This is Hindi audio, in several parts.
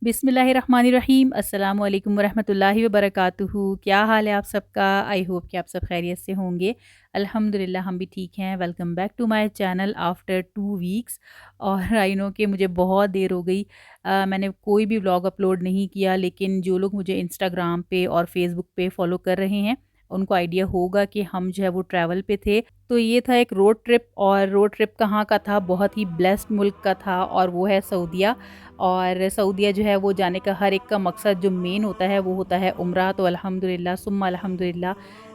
बिस्मिल्लाहिर्रहमानिर्रहीम। अस्सलाम वालेकुम वरहमतुल्लाहि वबरकातुहू। क्या हाल है आप सबका? आई होप कि आप सब खैरियत से होंगे। अल्हम्दुलिल्लाह हम भी ठीक हैं। Welcome back to my channel after 2 weeks. और आई नो कि मुझे बहुत देर हो गई, मैंने कोई भी व्लॉग अपलोड नहीं किया। लेकिन जो लोग मुझे इंस्टाग्राम पे और फेसबुक पे फॉलो कर रहे हैं उनको आइडिया होगा कि हम जो है वो ट्रैवल पे थे। तो ये था एक रोड ट्रिप, और रोड ट्रिप कहाँ का था? बहुत ही ब्लेस्ड मुल्क का था, और वो है सऊदीया। और सऊदीया जो है वो जाने का हर एक का मकसद जो मेन होता है वो होता है उम्रा। तो अल्हम्दुलिल्लाह सुम्मा अल्हम्दुलिल्लाह,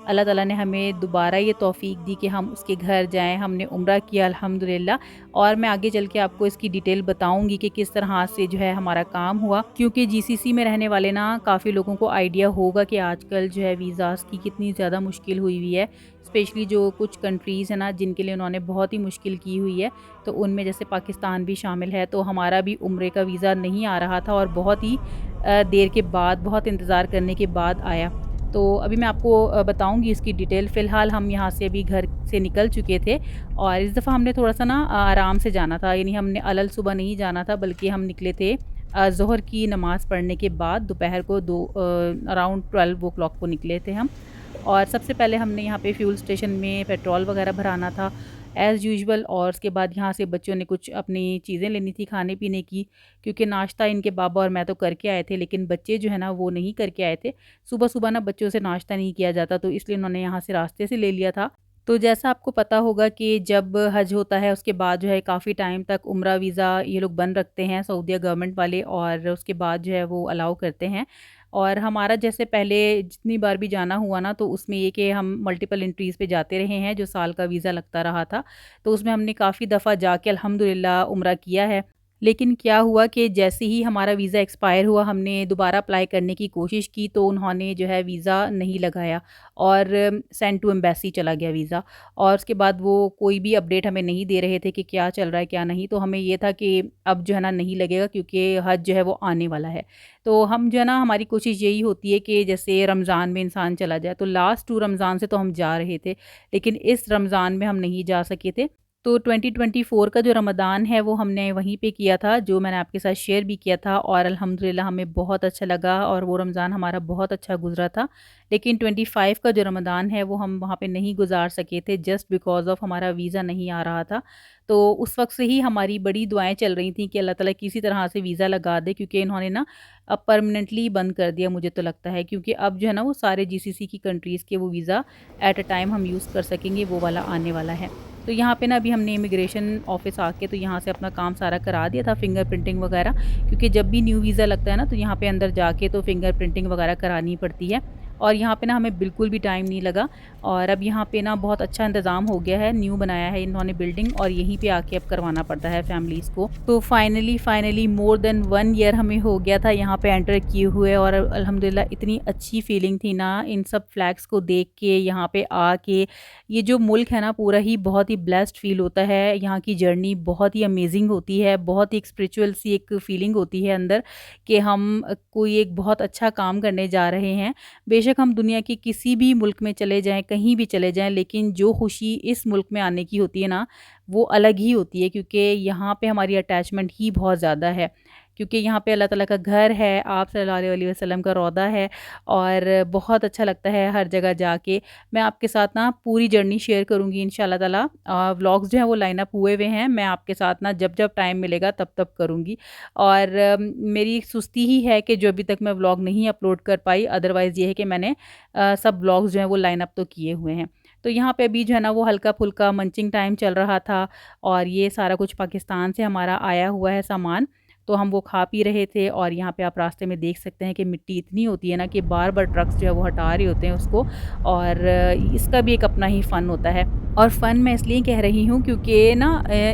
अल्लाह ताला ने हमें दोबारा ये तौफ़ीक दी कि हम उसके घर जाएं। हमने उम्रा किया अल्हम्दुलिल्लाह। और मैं आगे चल के आपको इसकी डिटेल बताऊंगी कि किस तरह से जो है हमारा काम हुआ, क्योंकि जीसीसी में रहने वाले ना काफ़ी लोगों को आइडिया होगा कि आजकल जो है वीज़ाज़ की कितनी ज़्यादा मुश्किल हुई हुई है। स्पेशली जो कुछ कंट्रीज़ हैं ना जिनके लिए उन्होंने बहुत ही मुश्किल की हुई है, तो उनमें जैसे पाकिस्तान भी शामिल है। तो हमारा भी उम्रे का वीज़ा नहीं आ रहा था, और बहुत ही देर के बाद, बहुत इंतज़ार करने के बाद आया। तो अभी मैं आपको बताऊंगी इसकी डिटेल। फ़िलहाल हम यहाँ से अभी घर से निकल चुके थे, और इस दफ़ा हमने थोड़ा-सा ना आराम से जाना था। यानी हमने अलल सुबह नहीं जाना था, बल्कि हम निकले थे ज़ोहर की नमाज़ पढ़ने के बाद दोपहर को अराउंड 12 ओ क्लॉक को निकले थे हम। और सबसे पहले हमने यहाँ पे फ्यूल स्टेशन में पेट्रोल वगैरह भराना था एज़ यूजुअल। और उसके बाद यहाँ से बच्चों ने कुछ अपनी चीज़ें लेनी थी खाने पीने की, क्योंकि नाश्ता इनके बाबा और मैं तो करके आए थे, लेकिन बच्चे जो है ना वो नहीं करके आए थे। सुबह सुबह ना बच्चों से नाश्ता नहीं किया जाता, तो इसलिए उन्होंने यहाँ से रास्ते से ले लिया था। तो जैसा आपको पता होगा कि जब हज होता है उसके बाद जो है काफ़ी टाइम तक उम्रा वीज़ा ये लोग बंद रखते हैं सऊदीया गवर्नमेंट वाले, और उसके बाद जो है वो अलाउ करते हैं। और हमारा जैसे पहले जितनी बार भी जाना हुआ ना, तो उसमें ये कि हम मल्टीपल एंट्रीज़ पे जाते रहे हैं, जो साल का वीज़ा लगता रहा था। तो उसमें हमने काफ़ी दफ़ा जाके अल्हम्दुलिल्लाह उम्रा किया है। लेकिन क्या हुआ कि जैसे ही हमारा वीज़ा एक्सपायर हुआ, हमने दोबारा अप्लाई करने की कोशिश की, तो उन्होंने जो है वीज़ा नहीं लगाया, और सेंड टू एम्बेसी चला गया वीज़ा। और उसके बाद वो कोई भी अपडेट हमें नहीं दे रहे थे कि क्या चल रहा है क्या नहीं। तो हमें ये था कि अब जो है ना नहीं लगेगा, क्योंकि हज जो है वो आने वाला है। तो हम जो है ना, हमारी कोशिश यही होती है कि जैसे रमज़ान में इंसान चला जाए, तो लास्ट 2 रमज़ान से तो हम जा रहे थे, लेकिन इस रमज़ान में हम नहीं जा सके थे। तो 2024 का जो रमज़ान है वो हमने वहीं पे किया था, जो मैंने आपके साथ शेयर भी किया था, और अल्हम्दुलिल्लाह हमें बहुत अच्छा लगा, और वो रमज़ान हमारा बहुत अच्छा गुज़रा था। लेकिन 25 का जो रमज़ान है वो हम वहाँ पे नहीं गुज़ार सके थे, जस्ट बिकॉज़ ऑफ़ हमारा वीज़ा नहीं आ रहा था। तो उस वक़्त से ही हमारी बड़ी दुआएँ चल रही थी कि अल्लाह ताला किसी तरह से वीज़ा लगा दे, क्योंकि इन्होंने ना अब परमानेंटली बंद कर दिया मुझे तो लगता है, क्योंकि अब जो है ना वो सारे जीसीसी की कंट्रीज़ के वो वीज़ा एट अ टाइम हम यूज़ कर सकेंगे, वो वाला आने वाला है। तो यहाँ पे ना अभी हमने इमिग्रेशन ऑफ़िस आके तो यहाँ से अपना काम सारा करा दिया था, फिंगर प्रिंटिंग वगैरह, क्योंकि जब भी न्यू वीज़ा लगता है ना तो यहाँ पे अंदर जाके तो फिंगर प्रिंटिंग वगैरह करानी पड़ती है। और यहाँ पे ना हमें बिल्कुल भी टाइम नहीं लगा, और अब यहाँ पे ना बहुत अच्छा इंतज़ाम हो गया है, न्यू बनाया है इन्होंने बिल्डिंग, और यहीं पे आके अब करवाना पड़ता है फैमिलीज़ को। तो फाइनली मोर देन 1 ईयर हमें हो गया था यहाँ पे एंटर किए हुए, और अल्हम्दुलिल्लाह इतनी अच्छी फीलिंग थी ना इन सब फ्लैग्स को देख के, यहाँ पे आके। ये जो मुल्क है ना पूरा ही बहुत ही ब्लेस्ड फ़ील होता है। यहाँ की जर्नी बहुत ही अमेजिंग होती है, बहुत ही एक स्पिरिचुअल सी एक फ़ीलिंग होती है अंदर, कि हम कोई एक बहुत अच्छा काम करने जा रहे हैं। बेशक हम दुनिया के किसी भी मुल्क में चले जाएँ, कहीं भी चले जाएँ, लेकिन जो खुशी इस मुल्क में आने की होती है ना, वो अलग ही होती है, क्योंकि यहाँ पे हमारी अटैचमेंट ही बहुत ज़्यादा है। क्योंकि यहाँ पे अल्लाह ताला का घर है, आप सल्लल्लाहु अलैहि वसल्लम का रौदा है, और बहुत अच्छा लगता है हर जगह जाके। मैं आपके साथ ना पूरी जर्नी शेयर करूँगी इंशाल्लाह ताला। व्लॉग्स जो हैं वो लाइन अप हुए हुए हैं, मैं आपके साथ ना जब-जब टाइम मिलेगा तब-तब करूँगी। और मेरी सुस्ती ही है कि जो अभी तक मैं व्लॉग नहीं अपलोड कर पाई, अदरवाइज़ ये है कि मैंने सब व्लॉग्स जो हैं वो लाइन अप तो किए हुए हैं। तो यहाँ पे अभी जो है ना वो हल्का-फुल्का मंचिंग टाइम चल रहा था, और ये सारा कुछ पाकिस्तान से हमारा आया हुआ है सामान, तो हम वो खा पी रहे थे। और यहाँ पे आप रास्ते में देख सकते हैं कि मिट्टी इतनी होती है ना कि बार-बार ट्रक्स जो है वो हटा रहे होते हैं उसको, और इसका भी एक अपना ही फ़न होता है। और फ़न मैं इसलिए कह रही हूँ क्योंकि ना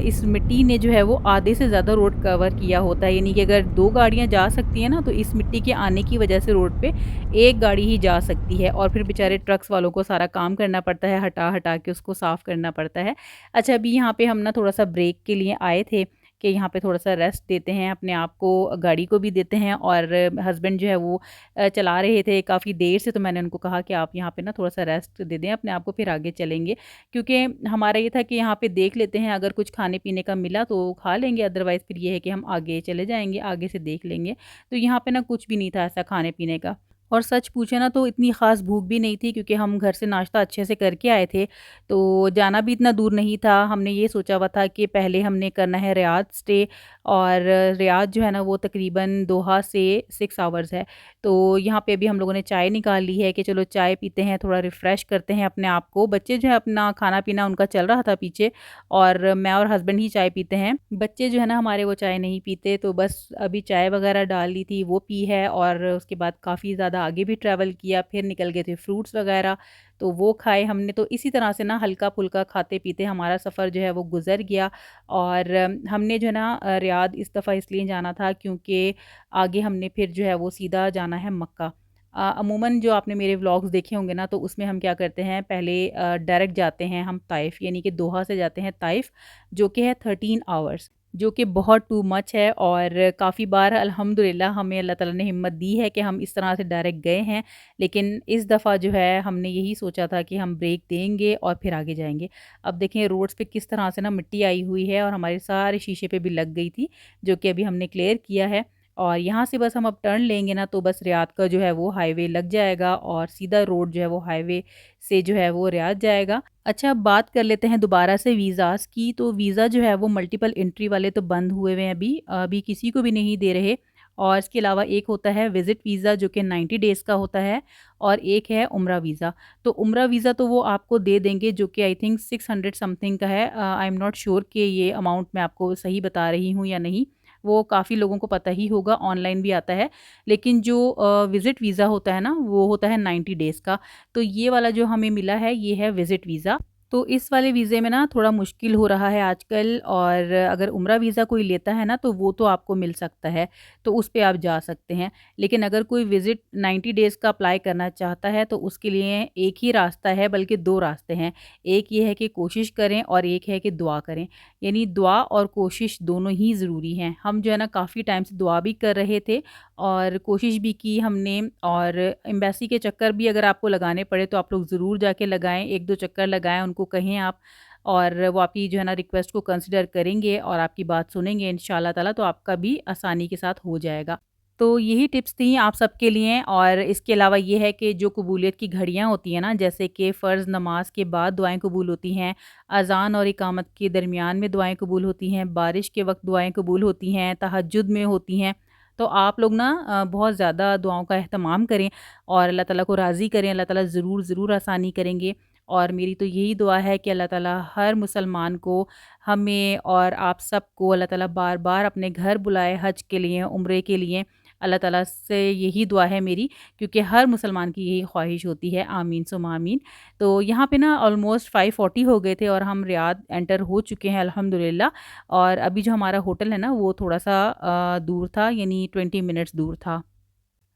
इस मिट्टी ने जो है वो आधे से ज़्यादा रोड कवर किया होता है, यानी कि अगर 2 गाड़ियाँ जा सकती हैं ना, तो इस मिट्टी के आने की वजह से रोड पे 1 गाड़ी ही जा सकती है, और फिर बेचारे ट्रक्स वालों को सारा काम करना पड़ता है, हटा-हटा के उसको साफ़ करना पड़ता है। अच्छा, अभी यहाँ पे हम ना थोड़ा-सा ब्रेक के लिए आए थे, कि यहाँ पे थोड़ा-सा रेस्ट देते हैं अपने आप को, गाड़ी को भी देते हैं। और हस्बैंड जो है वो चला रहे थे काफ़ी देर से, तो मैंने उनको कहा कि आप यहाँ पे ना थोड़ा-सा रेस्ट दे दें अपने आप को, फिर आगे चलेंगे। क्योंकि हमारा ये था कि यहाँ पे देख लेते हैं, अगर कुछ खाने-पीने का मिला तो खा लेंगे, अदरवाइज़ फिर ये है कि हम आगे चले जाएँगे, आगे से देख लेंगे। तो यहाँ पे ना कुछ भी नहीं था ऐसा खाने-पीने का। और सच पूछे ना तो इतनी ख़ास भूख भी नहीं थी, क्योंकि हम घर से नाश्ता अच्छे से करके आए थे, तो जाना भी इतना दूर नहीं था। हमने ये सोचा हुआ था कि पहले हमने करना है रियाद स्टे, और रियाद जो है ना वो तकरीबन दोहा से 6 आवर्स है। तो यहाँ पे अभी हम लोगों ने चाय निकाल ली है कि चलो चाय पीते हैं, थोड़ा रिफ़्रेश करते हैं अपने आप को। बच्चे जो है अपना खाना-पीना उनका चल रहा था पीछे, और मैं और हस्बैंड ही चाय पीते हैं। बच्चे जो है ना हमारे वो चाय नहीं पीते, तो बस अभी चाय वग़ैरह डाल ली थी, वो पी है। और उसके बाद काफ़ी ज़्यादा आगे भी ट्रैवल किया, फिर निकल गए थे फ्रूट्स वग़ैरह, तो वो खाए हमने। तो इसी तरह से ना हल्का-फुल्का खाते-पीते हमारा सफ़र जो है वो गुज़र गया। और हमने जो है ना रियाद इस दफ़ा इसलिए जाना था क्योंकि आगे हमने फिर जो है वो सीधा जाना है मक्का। अमूमन जो आपने मेरे व्लॉग्स देखे होंगे ना, तो उसमें हम क्या करते हैं, पहले डायरेक्ट जाते हैं हम ताइफ़, यानी कि दोहा से जाते हैं ताइफ़, जो कि है 13 आवर्स, जो कि बहुत टू मच है। और काफ़ी बार अल्हम्दुलिल्लाह हमें अल्लाह ताला ने हिम्मत दी है कि हम इस तरह से डायरेक्ट गए हैं। लेकिन इस दफ़ा जो है हमने यही सोचा था कि हम ब्रेक देंगे और फिर आगे जाएँगे। अब देखें रोड्स पे किस तरह से ना मिट्टी आई हुई है, और हमारे सारे शीशे पे भी लग गई थी, जो कि अभी हमने क्लियर किया है। और यहाँ से बस हम अब टर्न लेंगे ना, तो बस रियाद का जो है वो हाईवे लग जाएगा, और सीधा रोड जो है वो हाईवे से जो है वो रियाद जाएगा। अच्छा, अब बात कर लेते हैं दोबारा से वीज़ाज़ की। तो वीज़ा जो है वो मल्टीपल एंट्री वाले तो बंद हुए हुए हैं अभी, अभी किसी को भी नहीं दे रहे। और इसके अलावा एक होता है विज़िट वीज़ा, जो कि 90 डेज़ का होता है, और एक है उम्रा वीज़ा। तो उम्रा वीज़ा तो वो आपको दे देंगे, जो कि आई थिंक 600 समथिंग का है। आई एम नॉट श्योर कि ये अमाउंट मैं आपको सही बता रही हूँ या नहीं, वो काफ़ी लोगों को पता ही होगा, ऑनलाइन भी आता है। लेकिन जो विज़िट वीज़ा होता है ना, वो होता है 90 डेज़ का। तो ये वाला जो हमें मिला है, ये है विज़िट वीज़ा। तो इस वाले वीज़े में ना थोड़ा मुश्किल हो रहा है आजकल, और अगर उम्रा वीज़ा कोई लेता है ना, तो वो तो आपको मिल सकता है, तो उस पे आप जा सकते हैं। लेकिन अगर कोई विज़िट 90 डेज़ का अप्लाई करना चाहता है, तो उसके लिए एक ही रास्ता है, बल्कि 2 रास्ते हैं। एक ये है कि कोशिश करें, और एक है कि दुआ करें। यानी दुआ और कोशिश दोनों ही ज़रूरी हैं। हम जो है ना काफ़ी टाइम से दुआ भी कर रहे थे, और कोशिश भी की हमने। और एम्बेसी के चक्कर भी अगर आपको लगाने पड़े, तो आप लोग ज़रूर जाके लगाएँ, 1-2 चक्कर लगाएँ, उनको कहें आप, और वो आपकी जो है ना रिक्वेस्ट को कंसिडर करेंगे और आपकी बात सुनेंगे इंशाल्लाह ताला, तो आपका भी आसानी के साथ हो जाएगा। तो यही टिप्स थी आप सबके लिए। और इसके अलावा ये है कि जो कबूलियत की घड़ियाँ होती हैं ना, जैसे कि फ़र्ज़ नमाज के बाद दुआएँ कबूल होती हैं, अज़ान और इकामत के दरमियान में दुआएँ कबूल होती हैं, बारिश के वक़्त दुआएँ कबूल होती हैं, तहज्जुद में होती हैं। तो आप लोग ना बहुत ज़्यादा दुआओं का एहतमाम करें, और अल्लाह ताला को राज़ी करें। अल्लाह ताला ज़रूर ज़रूर आसानी करेंगे। और मेरी तो यही दुआ है कि अल्लाह ताला हर मुसलमान को, हमें और आप सबको अल्लाह ताला बार-बार अपने घर बुलाए हज के लिए, उम्रे के लिए। अल्लाह ताला से यही दुआ है मेरी, क्योंकि हर मुसलमान की यही ख्वाहिश होती है। आमीन सुम्मा आमीन। तो यहाँ पे ना ऑलमोस्ट 5:40 हो गए थे, और हम रियाद एंटर हो चुके हैं अल्हम्दुलिल्लाह। और अभी जो हमारा होटल है ना, वो थोड़ा-सा दूर था, यानी 20 मिनट्स दूर था।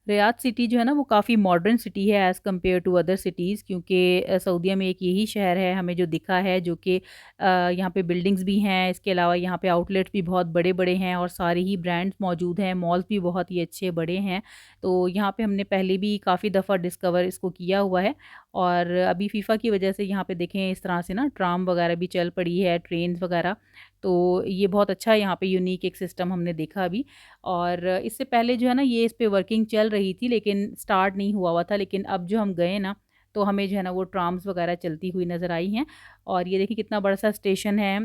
रियाद सिटी जो है ना, वो काफ़ी मॉडर्न सिटी है as compare to other cities, क्योंकि सऊदीया में एक यही शहर है हमें जो दिखा है, जो कि यहाँ पे बिल्डिंग्स भी हैं। इसके अलावा यहाँ पे आउटलेट्स भी बहुत बड़े-बड़े हैं, और सारे ही ब्रांड्स मौजूद हैं, मॉल्स भी बहुत ही अच्छे बड़े हैं। तो यहाँ पे हमने पहले भी काफ़ी दफ़ा डिस्कवर इसको किया हुआ है। और अभी फ़ीफ़ा की वजह से यहाँ पे देखें इस तरह से ना ट्राम वगैरह भी चल पड़ी है, ट्रेन्स वगैरह। तो ये बहुत अच्छा यहाँ पे यूनिक एक सिस्टम हमने देखा अभी। और इससे पहले जो है ना, ये इस पे वर्किंग चल रही थी, लेकिन स्टार्ट नहीं हुआ हुआ था। लेकिन अब जो हम गए ना, तो हमें जो है ना वो ट्राम्स वगैरह चलती हुई नज़र आई हैं। और ये देखिए कितना बड़ा सा स्टेशन है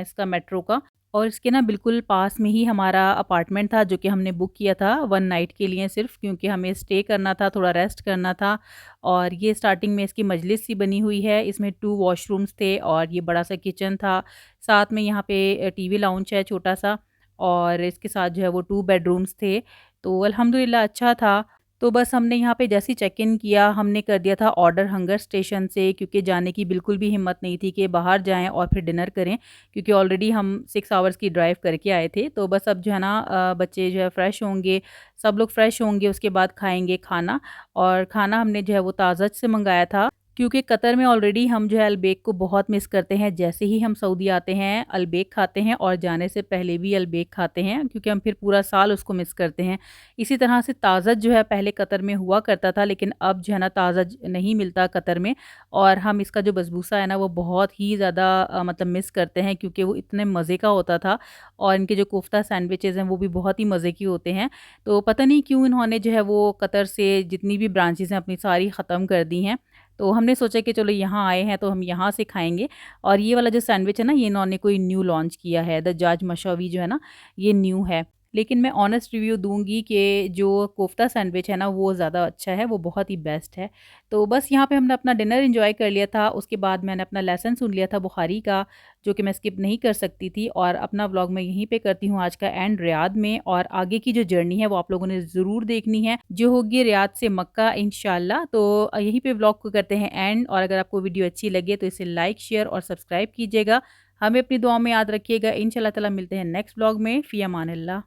इसका मेट्रो का। और इसके ना बिल्कुल पास में ही हमारा अपार्टमेंट था, जो कि हमने बुक किया था 1 नाइट के लिए सिर्फ़, क्योंकि हमें स्टे करना था, थोड़ा रेस्ट करना था। और ये स्टार्टिंग में इसकी मजलिस सी बनी हुई है, इसमें 2 वॉशरूम्स थे, और ये बड़ा सा किचन था। साथ में यहाँ पे टीवी लाउंज है छोटा-सा, और इसके साथ जो है वो 2 बेडरूम्स थे। तो अल्हम्दुलिल्लाह अच्छा था। तो बस हमने यहाँ पे जैसे ही चेक इन किया, हमने कर दिया था ऑर्डर हंगर स्टेशन से, क्योंकि जाने की बिल्कुल भी हिम्मत नहीं थी कि बाहर जाएँ और फिर डिनर करें, क्योंकि ऑलरेडी हम 6 आवर्स की ड्राइव करके आए थे। तो बस अब जो है ना बच्चे जो है फ्रेश होंगे, सब लोग फ्रेश होंगे, उसके बाद खाएँगे खाना। और खाना हमने जो है वो ताज़ज से मँगाया था। क्योंकि कतर में ऑलरेडी हम जो है अलबेक को बहुत मिस करते हैं। जैसे ही हम सऊदी आते हैं अलबेक खाते हैं और जाने से पहले भी अलबेक खाते हैं, क्योंकि हम फिर पूरा साल उसको मिस करते हैं। इसी तरह से ताज़त जो है पहले कतर में हुआ करता था, लेकिन अब जो है ना ताज़त नहीं मिलता कतर में। और हम इसका जो बसबूसा है ना वो बहुत ही ज़्यादा मतलब मिस करते हैं, क्योंकि वो इतने मज़े का होता था। और इनके जो कोफ्ता सैंडविचेज़ हैं वो भी बहुत ही मज़े के होते हैं। तो पता नहीं क्यों इन्होंने जो है वो कतर से जितनी भी ब्रांचेज़ हैं अपनी सारी ख़त्म कर दी हैं। तो हमने सोचा कि चलो यहाँ आए हैं तो हम यहाँ से खाएँगे। और ये वाला जो सैंडविच है ना, ये इन्होंने कोई न्यू लॉन्च किया है, दज्जाज मशवी जो है ना, ये न्यू है। लेकिन मैं ऑनेस्ट रिव्यू दूँगी कि जो कोफ्ता सैंडविच है ना वो ज़्यादा अच्छा है, वो बहुत ही बेस्ट है। तो बस यहाँ पे हमने अपना डिनर एन्जॉय कर लिया था, उसके बाद मैंने अपना लेसन सुन लिया था बुखारी का, जो कि मैं स्किप नहीं कर सकती थी। और अपना व्लॉग मैं यहीं पे करती हूँ आज का एंड रियाद में, और आगे की जो जर्नी है वो आप लोगों ने ज़रूर देखनी है, जो होगी रियाद से मक्का इंशाल्लाह। तो यहीं पे व्लॉग को करते हैं एंड। और अगर आपको वीडियो अच्छी लगे तो इसे लाइक, शेयर और सब्सक्राइब कीजिएगा। हमें अपनी दुआ में याद रखिएगा। इंशाल्लाह ताला मिलते हैं नेक्स्ट व्लॉग में। फ़ी अमान अल्लाह।